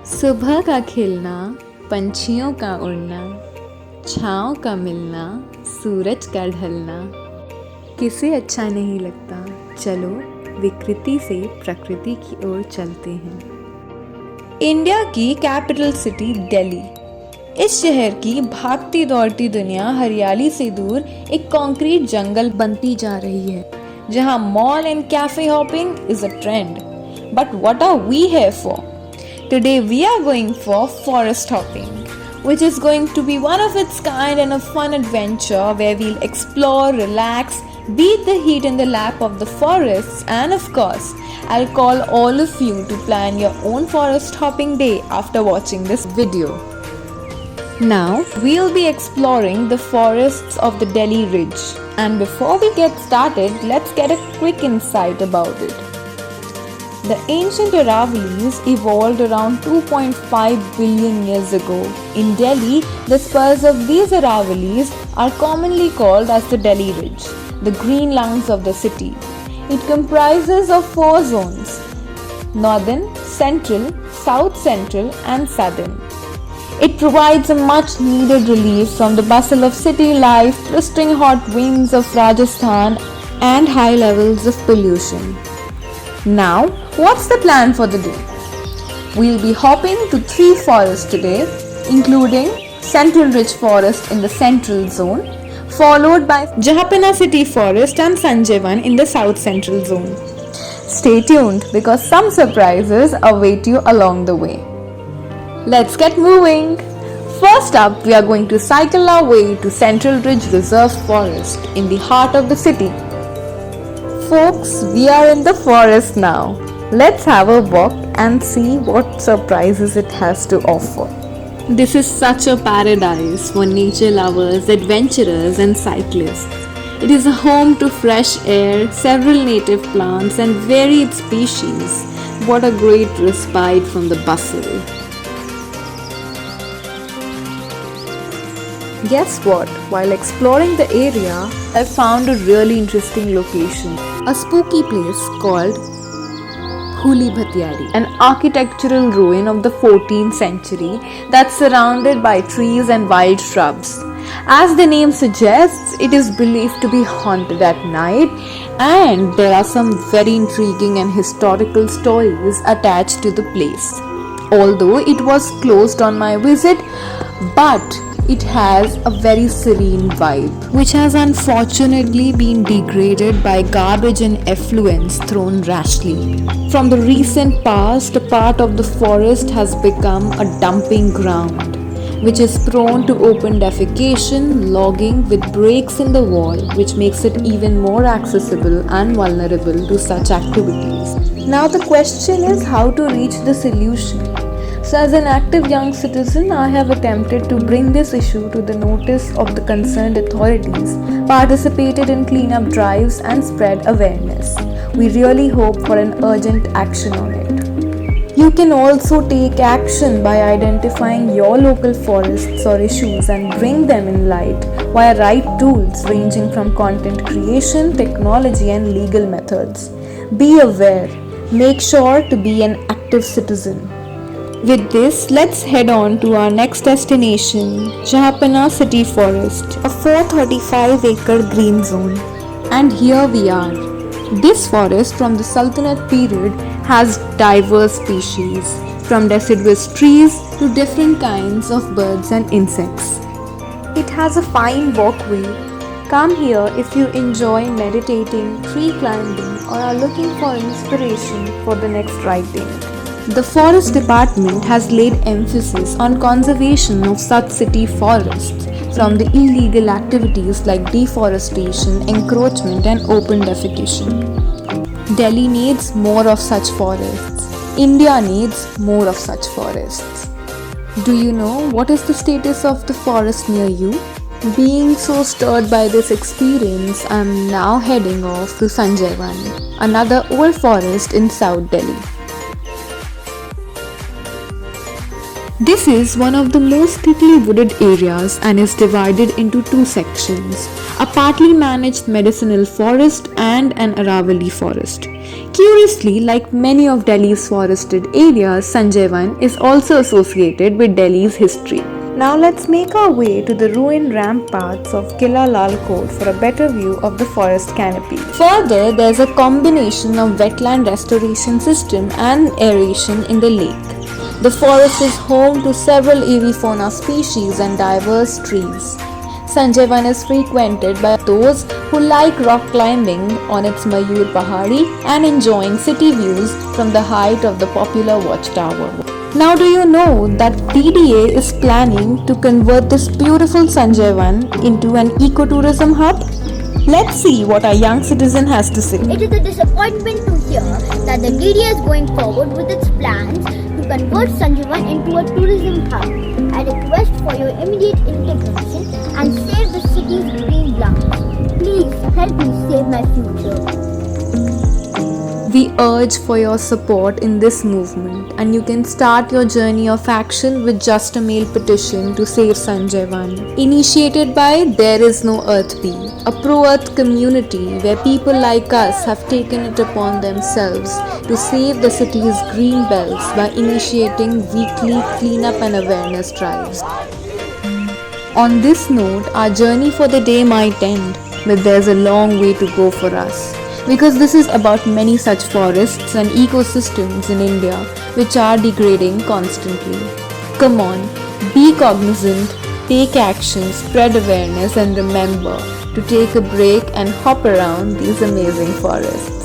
सुबह का खिलना, पंछियों का उड़ना, छाँव का मिलना, सूरज का ढलना, किसे अच्छा नहीं लगता। चलो विकृति से प्रकृति की ओर चलते हैं। इंडिया की कैपिटल सिटी दिल्ली। इस शहर की भागती दौड़ती दुनिया हरियाली से दूर एक कंक्रीट जंगल बनती जा रही है, जहां mall and cafe hopping is a trend. But what are we here for? Today we are going for forest hopping, which is going to be one of its kind and a fun adventure where we'll explore, relax, beat the heat in the lap of the forests, and of course, I'll call all of you to plan your own forest hopping day after watching this video. Now, we'll be exploring the forests of the Delhi Ridge. And before we get started, let's get a quick insight about it. The ancient Aravallis evolved around 2.5 billion years ago. In Delhi, the spurs of these Aravallis are commonly called as the Delhi Ridge, the green lungs of the city. It comprises of 4 zones: northern, central, south central and southern. It provides a much needed relief from the bustle of city life, blistering hot winds of Rajasthan and high levels of pollution. Now, what's the plan for the day? We'll be hopping to 3 forests today, including Central Ridge Forest in the central zone, followed by Jahapana City Forest and Sanjay one in the south central zone. Stay tuned because some surprises await you along the way. Let's get moving! First up, we are going to cycle our way to Central Ridge Reserve Forest in the heart of the city. Folks, we are in the forest now. Let's have a walk and see what surprises it has to offer. This is such a paradise for nature lovers, adventurers and cyclists. It is a home to fresh air, several native plants and varied species. What a great respite from the bustle. Guess what? While exploring the area, I found a really interesting location. A spooky place called Huli Bhatiyari, an architectural ruin of the 14th century that's surrounded by trees and wild shrubs. As the name suggests, it is believed to be haunted at night, and there are some very intriguing and historical stories attached to the place. Although it was closed on my visit, but it has a very serene vibe, which has unfortunately been degraded by garbage and effluents thrown rashly. From the recent past, a part of the forest has become a dumping ground, which is prone to open defecation, logging with breaks in the wall, which makes it even more accessible and vulnerable to such activities. Now the question is how to reach the solution. So as an active young citizen, I have attempted to bring this issue to the notice of the concerned authorities, participated in cleanup drives and spread awareness. We really hope for an urgent action on it. You can also take action by identifying your local forests or issues and bring them in light via right tools ranging from content creation, technology and legal methods. Be aware. Make sure to be an active citizen. With this, let's head on to our next destination, Jahapana City Forest, a 435-acre green zone. And here we are. This forest from the Sultanate period has diverse species, from deciduous trees to different kinds of birds and insects. It has a fine walkway. Come here if you enjoy meditating, tree climbing, or are looking for inspiration for the next ride day. The Forest Department has laid emphasis on conservation of such city forests from the illegal activities like deforestation, encroachment and open defecation. Delhi needs more of such forests. India needs more of such forests. Do you know what is the status of the forest near you? Being so stirred by this experience, I am now heading off to Sanjay one, another old forest in South Delhi. This is one of the most thickly wooded areas and is divided into two sections, a partly managed medicinal forest and an Aravali forest. Curiously, like many of Delhi's forested areas, Sanjay Van is also associated with Delhi's history. Now let's make our way to the ruined ramparts of Kila Lal Kot for a better view of the forest canopy. Further, there's a combination of wetland restoration system and aeration in the lake. The forest is home to several avifauna species and diverse trees. Sanjay Van is frequented by those who like rock climbing on its Mayur Pahari and enjoying city views from the height of the popular watchtower. Now do you know that DDA is planning to convert this beautiful Sanjay Van into an ecotourism hub? Let's see what our young citizen has to say. It is a disappointment to hear that the DDA is going forward with its plans to convert Sanjay Van into a tourism hub. I request for your immediate intervention and save the city's green lungs. Please help me save my future. We urge for your support in this movement, and you can start your journey of action with just a mail petition to save Sanjay Van. Initiated by There Is No Earth Bee, a pro-earth community where people like us have taken it upon themselves to save the city's green belts by initiating weekly cleanup and awareness drives. On this note, our journey for the day might end, but there's a long way to go for us. Because this is about many such forests and ecosystems in India which are degrading constantly. Come on, be cognizant, take action, spread awareness, and remember to take a break and hop around these amazing forests.